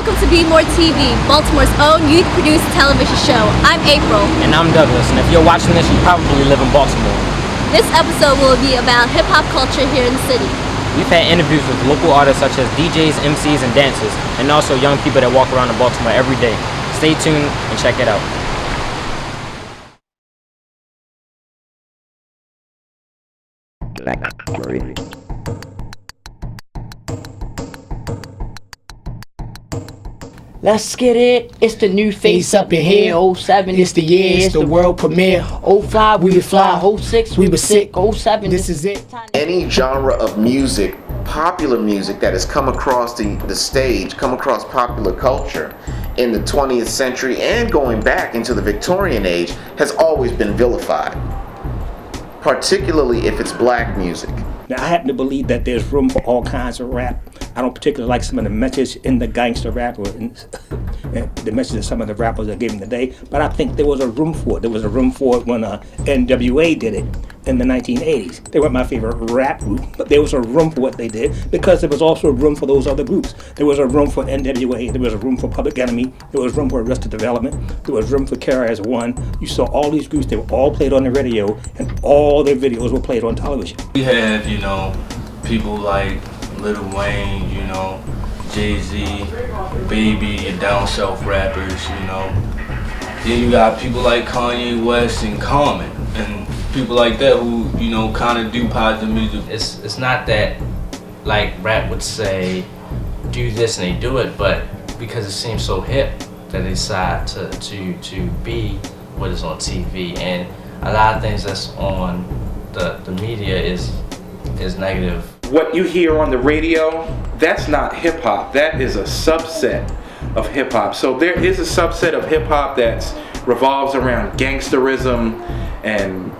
welcome to BeMore TV, Baltimore's own youth-produced television show. I'm April. And I'm Douglas, and if you're watching this, you probably live in Baltimore. This episode will be about hip-hop culture here in the city. We've had interviews with local artists such as DJs, MCs, and dancers, and also young people that walk around in Baltimore every day. Stay tuned and check it out. Let's get it. It's the new face up in here. 07, It's the year, it's the world premiere. 05, we would fly. 06, we were sick. 07, This is it. Any genre of music, popular music that has come across the stage, come across popular culture in the 20th century and going back into the Victorian age has always been vilified, particularly if it's black music. Now, I happen to believe that there's room for all kinds of rap. I don't particularly like some of the messages in the gangster rap or in the messages of some of the rappers that gave in the day, but I think there was a room for it. There was a room for it when NWA did it in the 1980s. They weren't my favorite rap group, but there was a room for what they did because there was also a room for those other groups. There was a room for NWA, there was a room for Public Enemy, there was room for Arrested Development, there was room for KRS-One. You saw all these groups, they were all played on the radio, and all their videos were played on television. We have, people like Lil Wayne, Jay-Z, Baby, your down south rappers, Then you got people like Kanye West and Common, and people like that who, kind of do positive music. It's not that, like, rap would say, do this and they do it, but because it seems so hip that they decide to be what is on TV. And a lot of things that's on the media is negative. What you hear on the radio, that's not hip hop. That is a subset of hip hop. So there is a subset of hip hop that revolves around gangsterism and,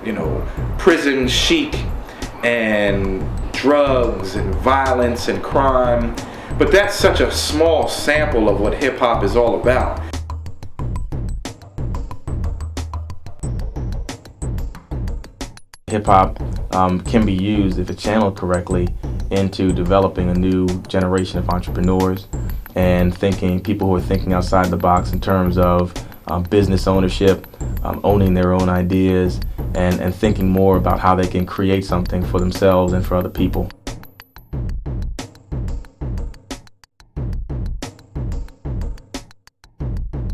prison chic and drugs and violence and crime. But that's such a small sample of what hip hop is all about. Hip hop can be used, if it's channeled correctly, into developing a new generation of entrepreneurs and people who are thinking outside the box in terms of business ownership, owning their own ideas, and thinking more about how they can create something for themselves and for other people.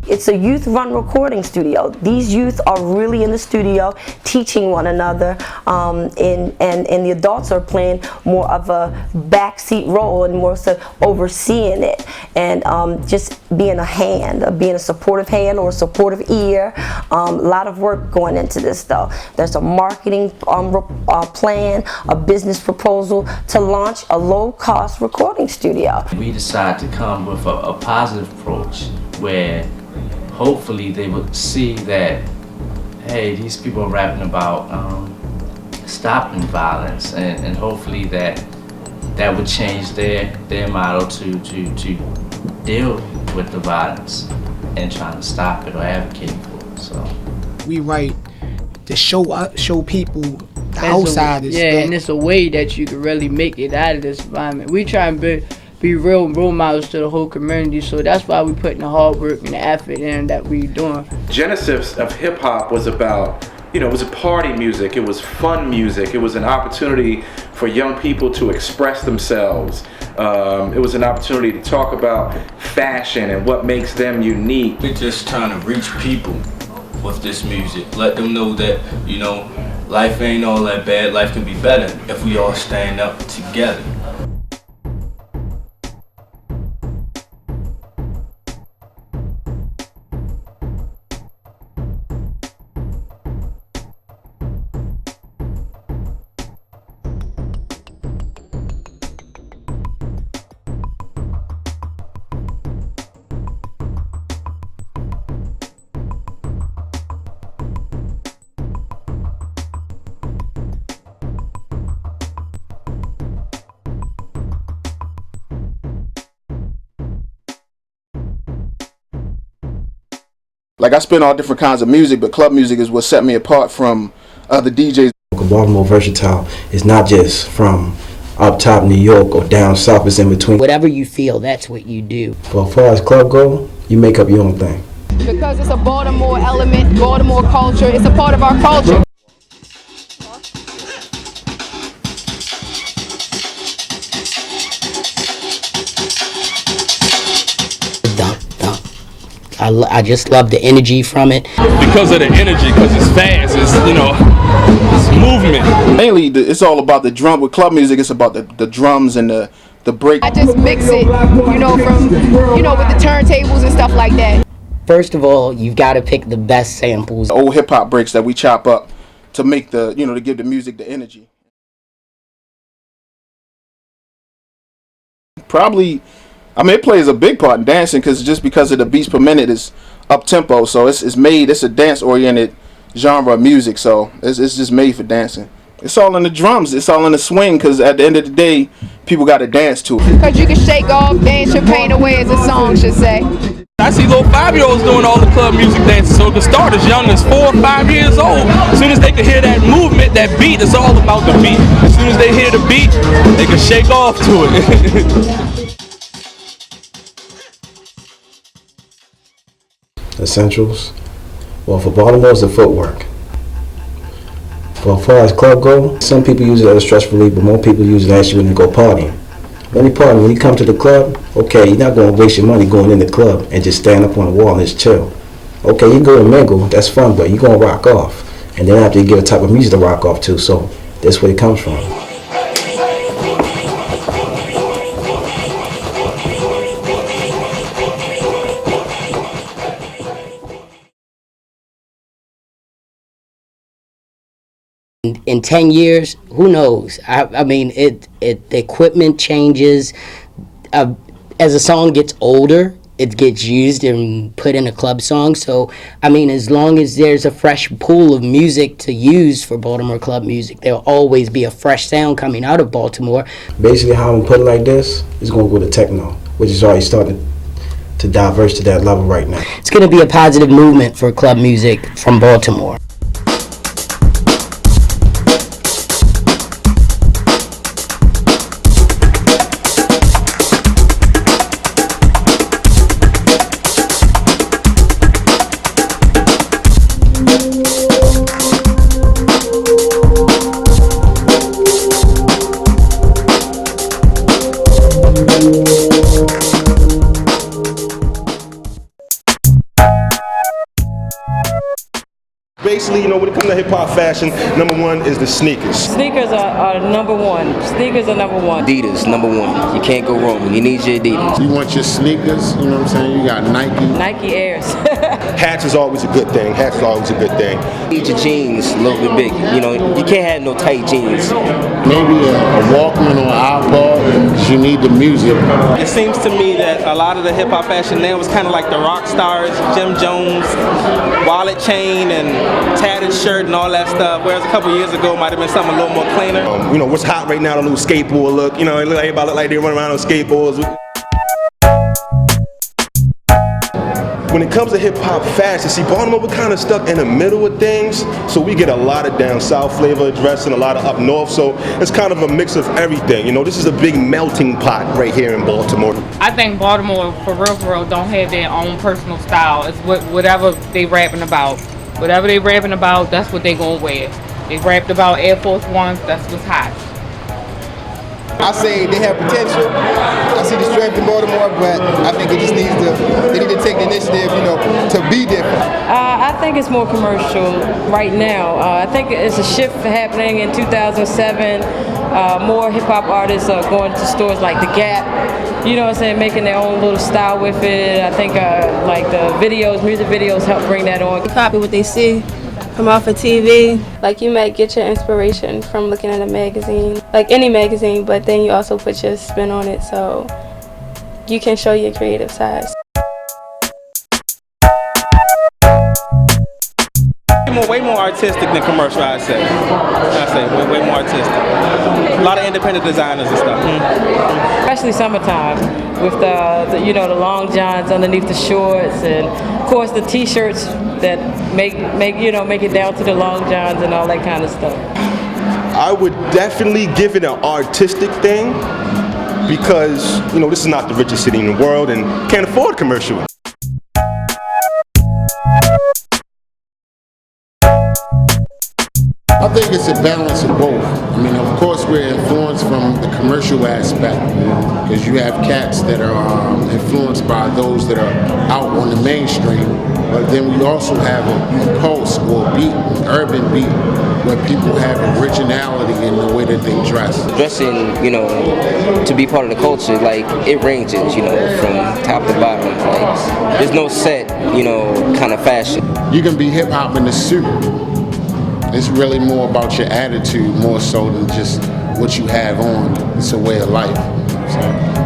It's a youth-run recording studio. These youth are really in the studio teaching one another, and the adults are playing more of a backseat role and more so overseeing it and just being a hand, being a supportive hand or a supportive ear. A lot of work going into this though. There's a marketing plan, a business proposal to launch a low-cost recording studio. We decided to come with a positive approach where hopefully they would see that, hey, these people are rapping about stopping violence, and hopefully that would change their model to deal with the violence and trying to stop it or advocating for it. So We write to show people the outsiders. And it's a way that you can really make it out of this environment. We try and be real role models to the whole community, so that's why we putting the hard work and the effort in that we doing. Genesis of hip hop was about, it was a party music, it was fun music, it was an opportunity for young people to express themselves. It was an opportunity to talk about fashion and what makes them unique. We're just trying to reach people with this music, let them know that, life ain't all that bad, life can be better if we all stand up together. Like, I spin all different kinds of music, but club music is what set me apart from other DJs. Baltimore Versatile is not just from up top New York or down south, it's in between. Whatever you feel, that's what you do. But as far as club go, you make up your own thing. Because it's a Baltimore element, Baltimore culture, it's a part of our culture. I just love the energy from it. Because of the energy, because it's fast, it's, you know, it's movement. Mainly, it's all about the drum. With club music, it's about the drums and the break. I just mix it, you know, from, you know, with the turntables and stuff like that. First of all, you've got to pick the best samples. Old hip hop breaks that we chop up to make the, you know, to give the music the energy. Probably, I mean, it plays a big part in dancing because of the beats per minute is up tempo, so it's a dance oriented genre of music, so it's just made for dancing. It's all in the drums, it's all in the swing, because at the end of the day, people got to dance to it. Because you can shake off, dance your pain away, as a song should say. I see little 5-year-olds doing all the club music dances, so it can start as young as 4 or 5 years old. As soon as they can hear that movement, that beat, it's all about the beat. As soon as they hear the beat, they can shake off to it. Essentials. Well, for Baltimore, it's the footwork. But as far as club go, some people use it as a stress relief, but more people use it actually when they go partying. When you come to the club, okay, you're not going to waste your money going in the club and just stand up on the wall and just chill. Okay, you go and mingle, that's fun, but you're going to rock off. And then after you get a type of music to rock off to, so that's where it comes from. In 10 years, who knows? I mean, the equipment changes. As a song gets older, it gets used and put in a club song. So, I mean, as long as there's a fresh pool of music to use for Baltimore club music, there'll always be a fresh sound coming out of Baltimore. Basically, how I'm put it like this is going to go to techno, which is already starting to diverge to that level right now. It's going to be a positive movement for club music from Baltimore. Basically, you know, when it comes to hip-hop fashion, #1 is the sneakers. Sneakers are #1. Sneakers are #1. Adidas, #1. You can't go wrong. You need your Adidas. You want your sneakers, you know what I'm saying? You got Nike. Nike Airs. Hats is always a good thing. Hats is always a good thing. You need your jeans a little bit big. You know, you can't have no tight jeans. Maybe a Walkman or an iPod, because you need the music. It seems to me that a lot of the hip-hop fashion now is kind of like the rock stars, Jim Jones, wallet chain, and tattered shirt and all that stuff, whereas a couple years ago it might have been something a little more cleaner. You know, what's hot right now, the little skateboard look. You know, everybody look like they run around on skateboards. When it comes to hip-hop fashion, see, Baltimore, we're kind of stuck in the middle of things, so we get a lot of down south flavor dressing, a lot of up north, so it's kind of a mix of everything. You know, this is a big melting pot right here in Baltimore. I think Baltimore, for real, don't have their own personal style. It's whatever they rapping about. Whatever they rapping about, that's what they gonna wear. They rapped about Air Force Ones, that's what's hot. I say they have potential. I see the strength in Baltimore, but I think it just they need to take the initiative, you know, to be different. I think it's more commercial right now. I think it's a shift happening in 2007. More hip-hop artists are going to stores like The Gap, you know what I'm saying, making their own little style with it. I think like the videos, music videos help bring that on. Copy what they see from off of TV. Like you might get your inspiration from looking at a magazine, like any magazine, but then you also put your spin on it so you can show your creative side. Way more artistic than commercial, I'd say. Way more artistic. A lot of independent designers and stuff. Especially summertime with the you know, the long johns underneath the shorts, and of course the t-shirts that make it down to the long johns and all that kind of stuff. I would definitely give it an artistic thing because, you know, this is not the richest city in the world and can't afford commercial. I think it's a balance of both. I mean, of course, we're influenced from the commercial aspect because you have cats that are influenced by those that are out on the mainstream. But then we also have a pulse or beat, an urban beat, where people have originality in the way that they dress. Dressing, you know, to be part of the culture, like, it ranges, you know, from top to bottom. Like, there's no set, you know, kind of fashion. You can be hip hop in a suit. It's really more about your attitude, more so than just what you have on. It's a way of life. So.